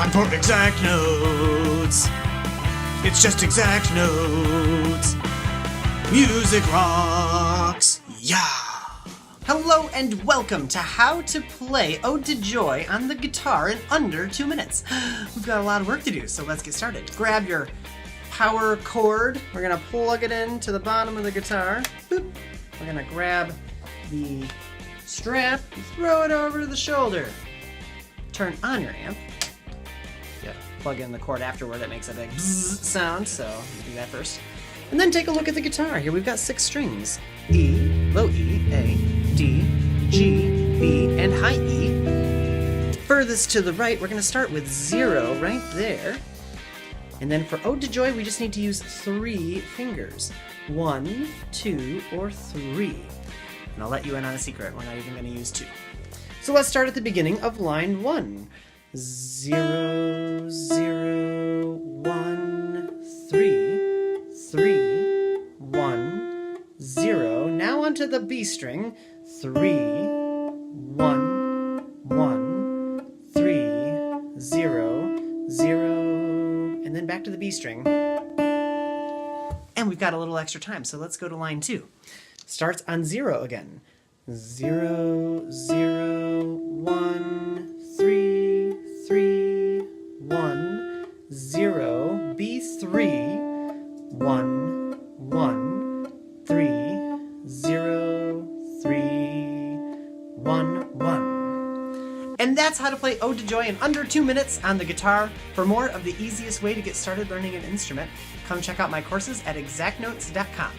Time for Exact Notes. It's just Exact Notes. Music rocks. Yeah. Hello and welcome to How to Play Ode to Joy on the guitar in under 2 minutes. We've got a lot of work to do, so let's get started. Grab your power cord. We're gonna plug it into the bottom of the guitar. Boop. We're gonna grab the strap, throw it over the shoulder. Turn on your amp. Yeah, plug in the cord afterward. That makes a big bzzz sound, so do that first. And then take a look at the guitar. Here we've got 6 strings. E, low E, A, D, G, B, and high E. Furthest to the right, we're going to start with 0 right there. And then for Ode to Joy, we just need to use 3 fingers. 1, 2, or 3. And I'll let you in on a secret. We're not even going to use 2. So let's start at the beginning of line 1. 0, 0, 1, 3. 3, 1, 0. Now onto the B string. 3, 1, 1, 3, 0, 0. And then back to the B string. And we've got a little extra time, so let's go to line 2. Starts on 0 again. 0, 0, 1, 3, 3, 1, 0, B3. 1, 1, 3, 0, 3, 1, 1. And that's how to play Ode to Joy in under 2 minutes on the guitar. For more of the easiest way to get started learning an instrument, come check out my courses at exactnotes.com.